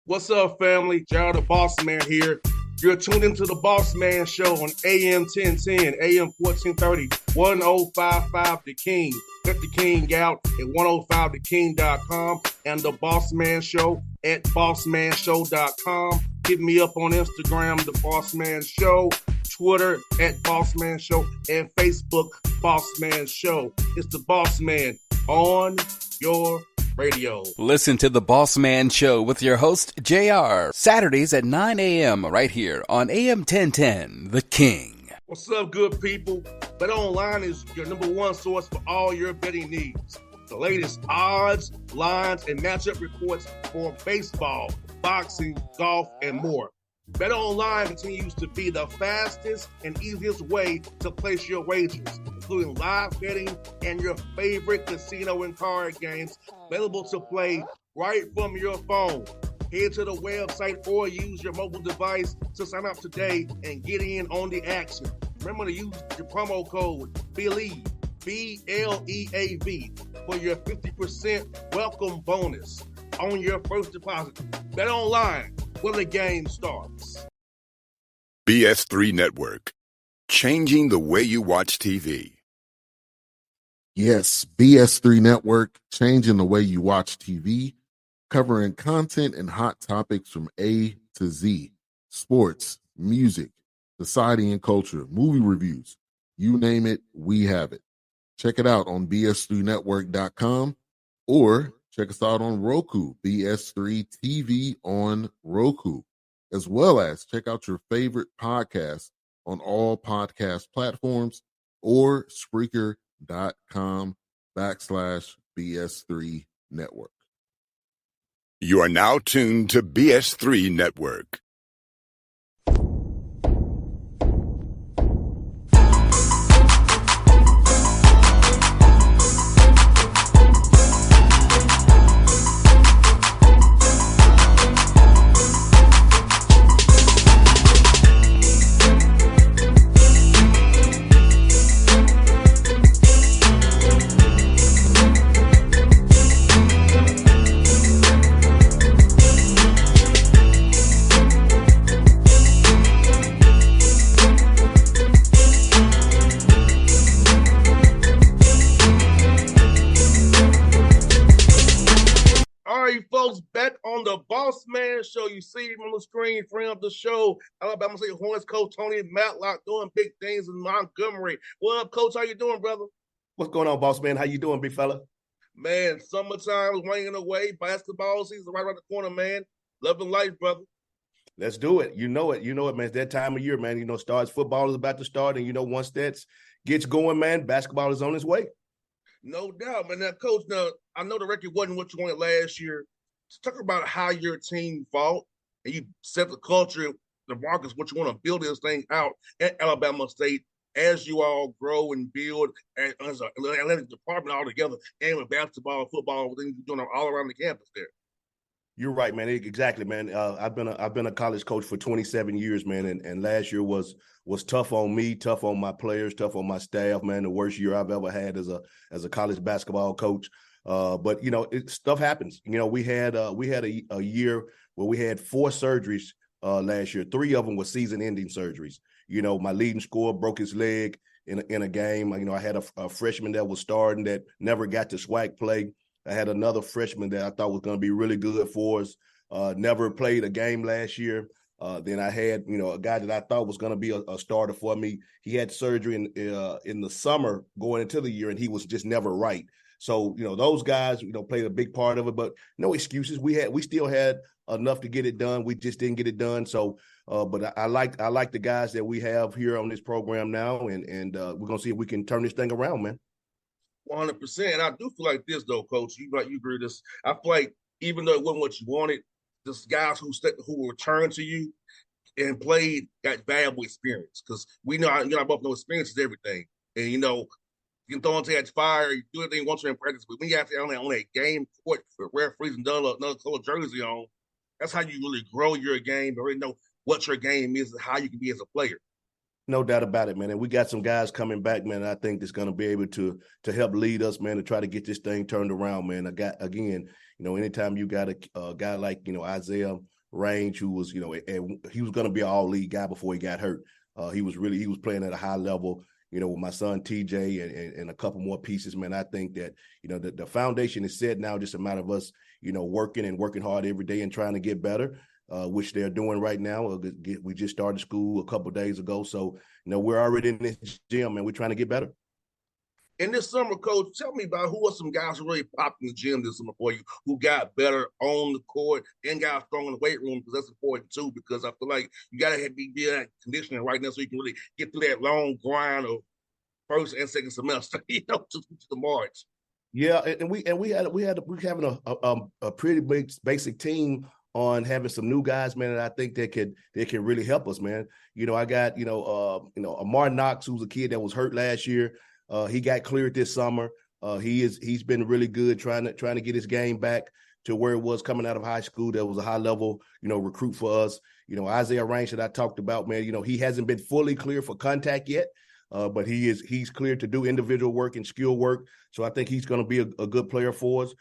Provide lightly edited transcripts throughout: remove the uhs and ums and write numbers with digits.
What's up, family? Jared the Bossman here. You're tuned into the Bossman Show on AM 1010, AM 1430, 1055 The King. Let the King out at 105theking.com and the Bossman Show at bossmanshow.com. Hit me up on Instagram, The Bossman Show, Twitter at Bossman Show, and Facebook, Bossman Show. It's the Bossman on your radio. Listen to the Bossman Show with your host, JR, Saturdays at 9 a.m. right here on AM 1010, The King. What's up, good people? BetOnline is your number one source for all your betting needs. The latest odds, lines, and matchup reports for baseball, boxing, golf, and more. BetOnline continues to be the fastest and easiest way to place your wagers, including live betting and your favorite casino and card games available to play right from your phone. Head to the website or use your mobile device to sign up today and get in on the action. Remember to use your promo code BELIEVE, BLEAV, for your 50% welcome bonus on your first deposit. BetOnline, where the game starts. BS3 Network, changing the way you watch TV. Yes, BS3 Network, changing the way you watch TV, covering content and hot topics from A to Z, sports, music, society and culture, movie reviews, you name it, we have it. Check it out on bs3network.com or check us out on Roku, BS3 TV on Roku, as well as check out your favorite podcast on all podcast platforms or Spreaker.com/BS3 Network. You are now tuned to BS3 Network. Folks, back on the Bossman Show. You see him on the screen, friend of the show, Alabama State Hornets coach Tony Madlock doing big things in Montgomery. What up, coach? How you doing, brother? What's going on, Bossman? How you doing, big fella? Man, summertime is waning away. Basketball season right around the corner, man. Loving life, brother. Let's do it. You know it, man. It's that time of year, man. You know, football is about to start, and once that gets going, man, basketball is on its way. No doubt, man. Now, coach, I know the record wasn't what you wanted last year. Talk about how your team fought and you set the culture, the markers, what you want to build this thing out at Alabama State as you all grow and build as an athletic department all together, and with basketball, football, things you're doing all around the campus there. You're right, man. Exactly, man. I've been a college coach for 27 years, man, and last year was tough on me, tough on my players, tough on my staff, man. The worst year I've ever had as a college basketball coach. But stuff happens. We had a year where we had 4 surgeries last year. 3 of them were season-ending surgeries. My leading scorer broke his leg in a game. I had a freshman that was starting that never got to SWAC play. I had another freshman that I thought was going to be really good for us. Never played a game last year. Then I had, a guy that I thought was going to be a starter for me. He had surgery in the summer going into the year, and he was just never right. So, those guys, played a big part of it, but no excuses. We still had enough to get it done. We just didn't get it done. So, but I like the guys that we have here on this program now, and we're going to see if we can turn this thing around, man. 100%. And I do feel like this, though, Coach. You agree with this. I feel like even though it wasn't what you wanted, just guys who returned to you and played got valuable experience. Because we know, I both know experience is everything. And, you can throw into that fire, you do anything once you're in practice. But when you have to on that game court with referees and another color jersey on, that's how you really grow your game, or really know what your game is and how you can be as a player. No doubt about it, man. And we got some guys coming back, man. I think that's going to be able to help lead us, man, to try to get this thing turned around, man. I got, again, anytime you got a guy like, Isaiah Range, who was, and he was going to be an all-league guy before he got hurt. He was playing at a high level, with my son TJ and a couple more pieces, man. I think that, the foundation is set now, just a matter of us, working hard every day and trying to get better. Which they're doing right now. We just started school a couple of days ago. So, we're already in this gym and we're trying to get better. In this summer, Coach, tell me about who are some guys who really popped in the gym this summer for you, who got better on the court and got strong in the weight room, because that's important too, because I feel like you got to be that conditioning right now so you can really get through that long grind of first and second semester, to the March. Yeah, and we're having a pretty basic team on having some new guys, man, and I think they can really help us, man. I got Amar Knox, who's a kid that was hurt last year. He got cleared this summer. He's been really good trying to get his game back to where it was coming out of high school. That was a high level, recruit for us. Isaiah Range that I talked about, man. He hasn't been fully clear for contact yet. But he's cleared to do individual work and skill work. So I think he's going to be a good player for us.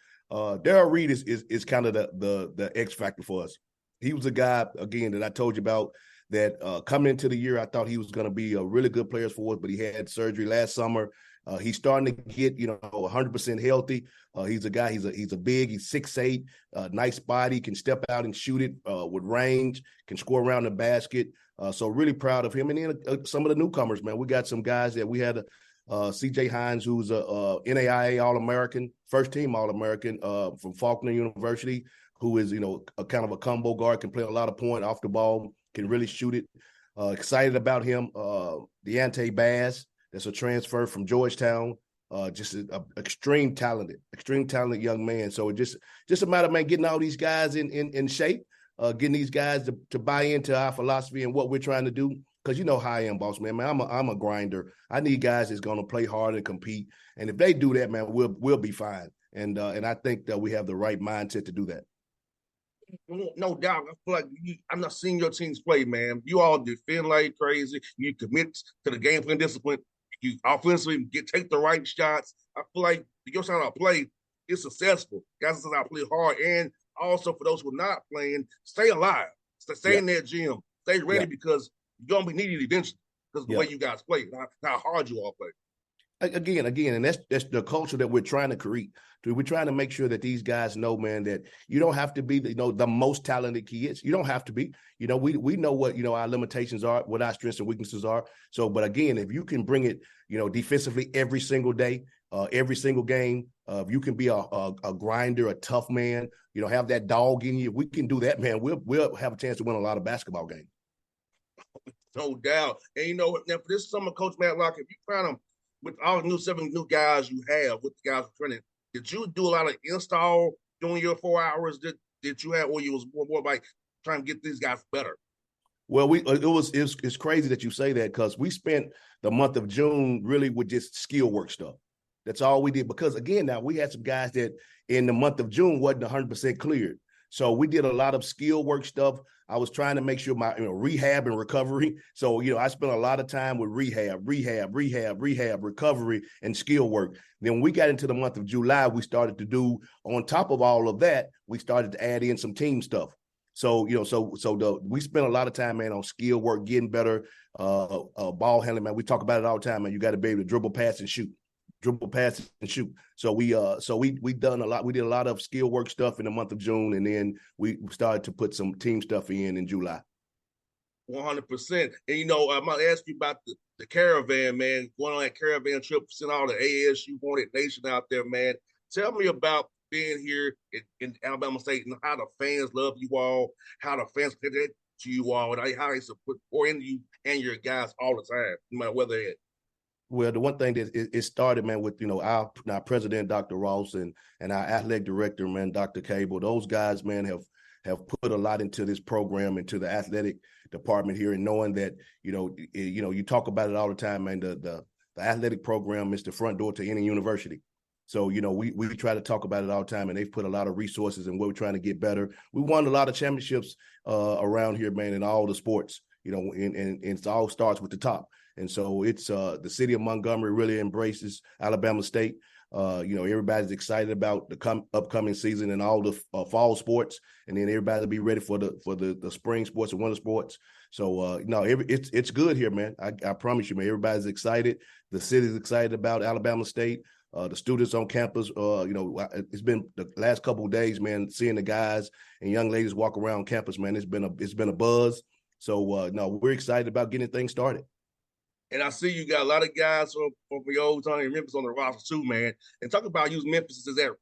Darrell Reed is kind of the X factor for us. He was a guy, again, that I told you about that coming into the year, I thought he was going to be a really good player for us, but he had surgery last summer. He's starting to get, 100% healthy. He's a guy, he's a big, he's 6'8", nice body, can step out and shoot it with range, can score around the basket. So really proud of him. And then some of the newcomers, man. We got some guys that we had C.J. Hines, who's a NAIA All-American, first-team All-American from Faulkner University, who is, a kind of a combo guard, can play a lot of point off the ball, can really shoot it. Excited about him. Deontay Bass, that's a transfer from Georgetown. Just an extreme talented young man. So just a matter of, man, getting all these guys in shape, getting these guys to buy into our philosophy and what we're trying to do. Because you know how I am, boss man. I'm a grinder. I need guys that's going to play hard and compete. And if they do that, man, we'll be fine. And I think that we have the right mindset to do that. No doubt. I feel like I'm not seeing your teams play, man. You all defend like crazy. You commit to the game plan discipline. You offensively take the right shots. I feel like your style of play is successful. Guys know how to play hard. And also for those who are not playing, stay alive. Stay in that gym. Stay ready because you're going to be needed eventually because of the way you guys play, how hard you all play. Again, and that's the culture that we're trying to create. We're trying to make sure that these guys know, man, that you don't have to be the most talented kids. You don't have to be. We know what our limitations are, what our strengths and weaknesses are. So, but again, if you can bring it, defensively every single day, every single game, if you can be a grinder, a tough man, have that dog in you. If we can do that, man, we'll have a chance to win a lot of basketball games. No doubt. And now for this summer, Coach Madlock, if you find them with all the 7 new guys you have with the guys training, did you do a lot of install during your 4 hours that you had, or you was more like trying to get these guys better? Well, it's crazy that you say that, because we spent the month of June really with just skill work stuff. That's all we did, because again, now we had some guys that in the month of June wasn't 100% cleared. So we did a lot of skill work stuff. I was trying to make sure my rehab and recovery. So, I spent a lot of time with rehab, recovery, and skill work. Then when we got into the month of July, we started to do, on top of all of that, we started to add in some team stuff. So, we spent a lot of time, man, on skill work, getting better, ball handling, man. We talk about it all the time, man. You got to be able to dribble, pass, and shoot. So we done a lot. We did a lot of skill work stuff in the month of June, and then we started to put some team stuff in July. 100%. And I might ask you about the caravan, man. Going on that caravan trip, seeing all the ASU Hornet Nation out there, man. Tell me about being here in Alabama State and how the fans love you all, how the fans connect to you all, and how they support into you and your guys all the time, no matter where they're at. Well, the one thing that it started, man, with our president, Dr. Ross, and our athletic director, man, Dr. Cable. Those guys, man, have put a lot into this program, into the athletic department here, and knowing that you talk about it all the time, man. The athletic program is the front door to any university. So we try to talk about it all the time, and they've put a lot of resources in where we're trying to get better. We won a lot of championships around here, man, in all the sports. and it all starts with the top. And so it's the city of Montgomery really embraces Alabama State. Everybody's excited about the upcoming season and all the fall sports, and then everybody will be ready for the spring sports and winter sports. So it's good here, man. I promise you, man. Everybody's excited. The city's excited about Alabama State. The students on campus, it's been the last couple of days, man, seeing the guys and young ladies walk around campus, man. It's been a buzz. So we're excited about getting things started. And I see you got a lot of guys from the old time in Memphis on the roster too, man. And talk about using Memphis as that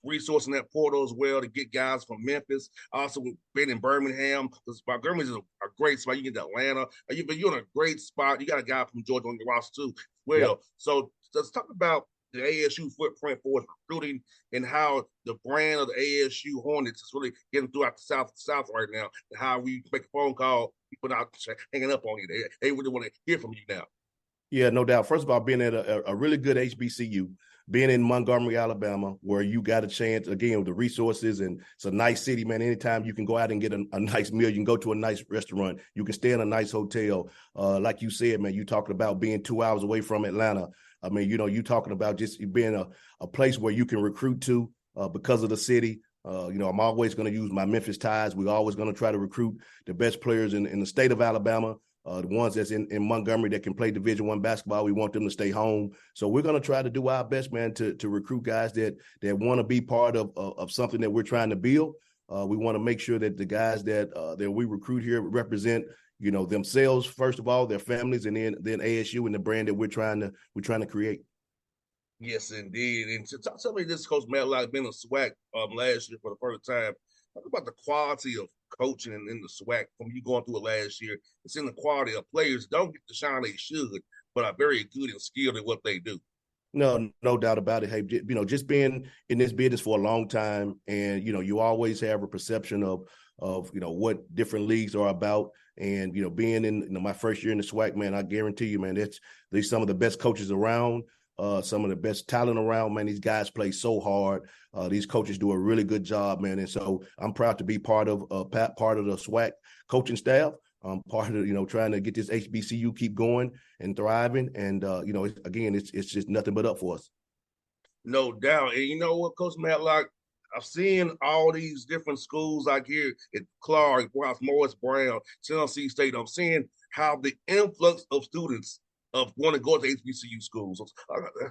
resource in that portal as well to get guys from Memphis. Also been in Birmingham. Montgomery is a great spot. You get to Atlanta. You're in a great spot. You got a guy from Georgia on the roster too. Well, yep. So let's talk about the ASU footprint for recruiting and how the brand of the ASU Hornets is really getting throughout the South right now, and how we make a phone call, people not hanging up on you. They really want to hear from you now. Yeah, no doubt. First of all, being at a really good HBCU, being in Montgomery, Alabama, where you got a chance, again, with the resources, and it's a nice city, man. Anytime you can go out and get a nice meal, you can go to a nice restaurant, you can stay in a nice hotel. Like you said, man, you talking about being 2 hours away from Atlanta. I mean, you talking about just being a place where you can recruit to because of the city. I'm always going to use my Memphis ties. We're always going to try to recruit the best players in the state of Alabama. The ones that's in Montgomery that can play Division I basketball, we want them to stay home. So we're going to try to do our best, man, to recruit guys that want to be part of something that we're trying to build. We want to make sure that the guys that we recruit here represent, themselves first of all, their families, and then ASU and the brand that we're trying to create. Yes, indeed. And tell me this, Coach Madlock been a SWAC last year for the first time. Talk about the quality of coaching in the SWAC from you going through it last year. It's in the quality of players don't get the shine they should, but are very good and skilled at what they do. No doubt about it. Hey, just being in this business for a long time, and you always have a perception of what different leagues are about, and being in my first year in the SWAC, man, I guarantee you, man, these some of the best coaches around. Some of the best talent around, man. These guys play so hard. These coaches do a really good job, man. And so I'm proud to be part of the SWAC coaching staff. I'm part of, trying to get this HBCU keep going and thriving. And, it's just nothing but up for us. No doubt. And you know what, Coach Madlock, I've seen all these different schools like here at Clark, Morris Brown, Tennessee State. I'm seeing how the influx of students of want to go to HBCU schools.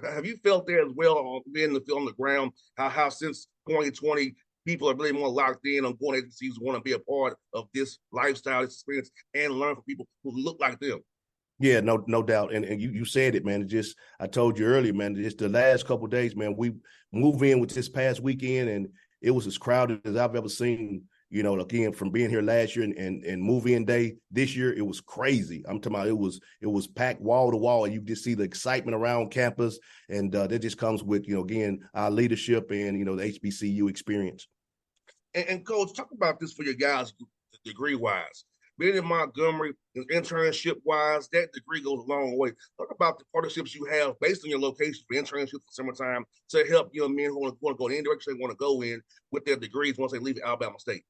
Have you felt there as well, being on the ground, how since 2020, people are really more locked in on going to HBCUs, want to be a part of this lifestyle, this experience, and learn from people who look like them? Yeah, no doubt. And you said it, man. I told you earlier, man, just the last couple of days, man, we moved in with this past weekend, and it was as crowded as I've ever seen. Again, from being here last year and move-in day this year, it was crazy. I'm talking about it was packed wall to wall, and you just see the excitement around campus, and that just comes with, again, our leadership and, the HBCU experience. And Coach, talk about this for your guys degree-wise. Being in Montgomery, internship-wise, that degree goes a long way. Talk about the partnerships you have based on your location for internships for summertime to help young men who want to go in any direction they want to go in with their degrees once they leave Alabama State.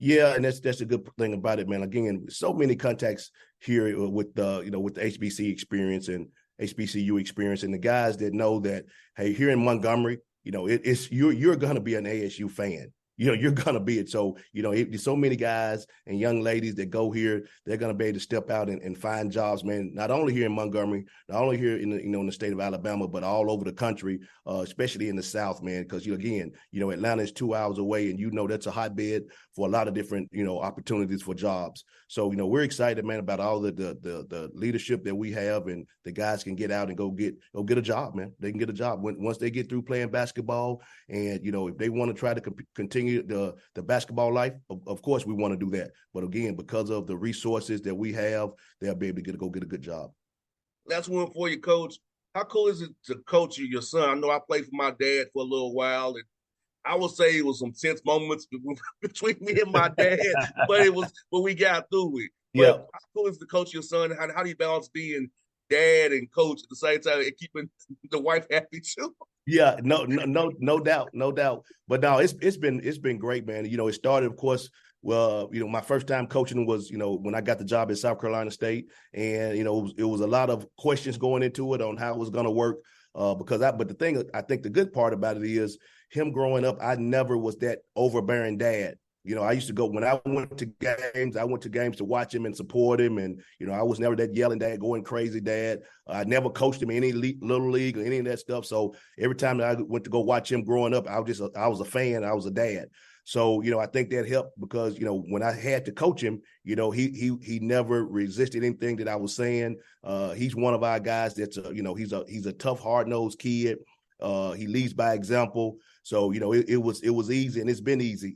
Yeah, and that's a good thing about it, man. Again, so many contacts here with the HBC experience and HBCU experience, and the guys that know that, hey, here in Montgomery, you're going to be an ASU fan. You're going to be it. So, there's so many guys and young ladies that go here, they're going to be able to step out and find jobs, man, not only here in Montgomery, not only here in the state of Alabama, but all over the country, especially in the South, man, because, Atlanta is 2 hours away, and, that's a hotbed for a lot of different, opportunities for jobs. So, we're excited, man, about all the leadership that we have, and the guys can get out and go get a job, man. They can get a job once they get through playing basketball, and, if they want to try to continue the basketball life, of course we want to do that. But again, because of the resources that we have, they'll be able to go get a good job. That's one for you, Coach. How cool is it to coach your son? I know I played for my dad for a little while, and I would say it was some tense moments between me and my dad, but we got through it. Yeah. But how cool is it to coach your son? How do you balance being dad and coach at the same time and keeping the wife happy too? Yeah, no doubt. But no, it's been great, man. It started, of course, Well, my first time coaching was, when I got the job at South Carolina State, and it was a lot of questions going into it on how it was going to work. But the thing, I think the good part about it is him growing up, I never was that overbearing dad. I used to go when I went to games to watch him and support him. And, I was never that yelling dad, going crazy dad. I never coached him in any little league or any of that stuff. So every time that I went to go watch him growing up, I was a fan. I was a dad. So, I think that helped because, when I had to coach him, he never resisted anything that I was saying. He's one of our guys that's, he's a tough, hard-nosed kid. He leads by example. So, it was easy, and it's been easy.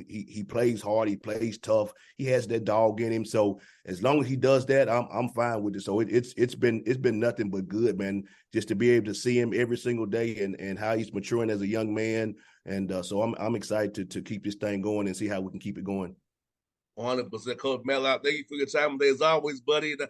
He plays hard. He plays tough. He has that dog in him. So as long as he does that, I'm fine with it. So it's been nothing but good, man, just to be able to see him every single day and how he's maturing as a young man. And so I'm excited to keep this thing going and see how we can keep it going. 100%, Coach Madlock. Thank you for your time today, as always, buddy. The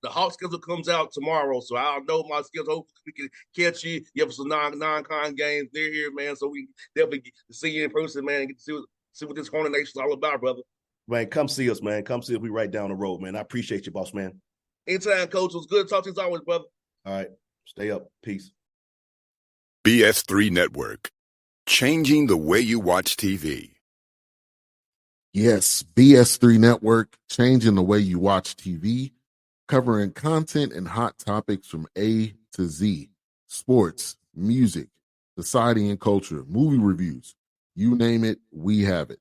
Hawk schedule comes out tomorrow, so I'll know my schedule. Hopefully we can catch you. You have some non-con games. They're here, man, so we definitely get to see you in person, man, and get to see what this Hornet Nation is all about, brother. Man, come see us, man. Come see us. We right down the road, man. I appreciate you, boss, man. Anytime, Coach. It was good to talk to you as always, brother. All right. Stay up. Peace. BS3 Network. Changing the way you watch TV. Yes, BS3 Network, changing the way you watch TV, covering content and hot topics from A to Z, sports, music, society and culture, movie reviews, you name it, we have it.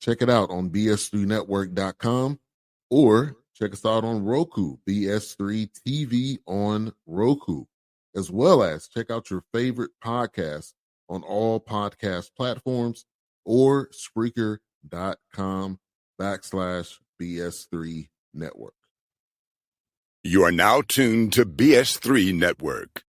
Check it out on bs3network.com or check us out on Roku, BS3 TV on Roku, as well as check out your favorite podcast on all podcast platforms or Spreaker.com/BS3 Network. You are now tuned to BS3 Network.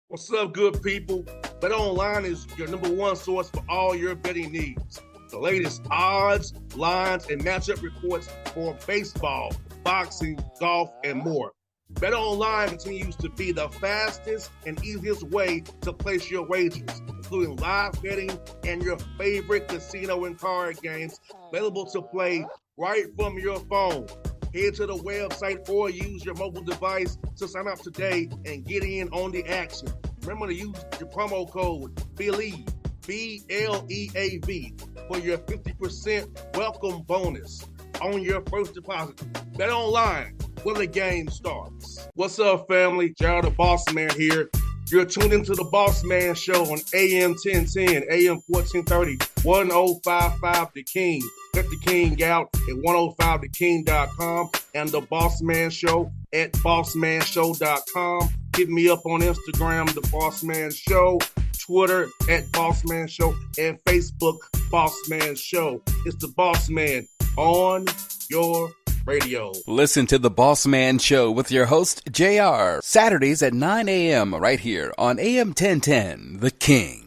What's up, good people? Bet Online is your number one source for all your betting needs. The latest odds, lines, and matchup reports for baseball, boxing, golf, and more. Bet Online continues to be the fastest and easiest way to place your wagers, including live betting and your favorite casino and card games available to play right from your phone. Head to the website or use your mobile device to sign up today and get in on the action. Remember to use your promo code BELIEVE, BLEAV, for your 50% welcome bonus on your first deposit. Bet Online, where the game starts. What's up, family? Gerald the Bossman here. You're tuned into the Bossman Show on AM 1010, AM 1430, 1055 The King. Check The King out at 105theking.com and the Bossman Show at bossmanshow.com. Hit me up on Instagram, The Bossman Show, Twitter at Bossman Show, and Facebook, Bossman Show. It's the Bossman on your radio. Listen to the Bossman Show with your host, JR, Saturdays at 9 a.m. right here on AM 1010, The King.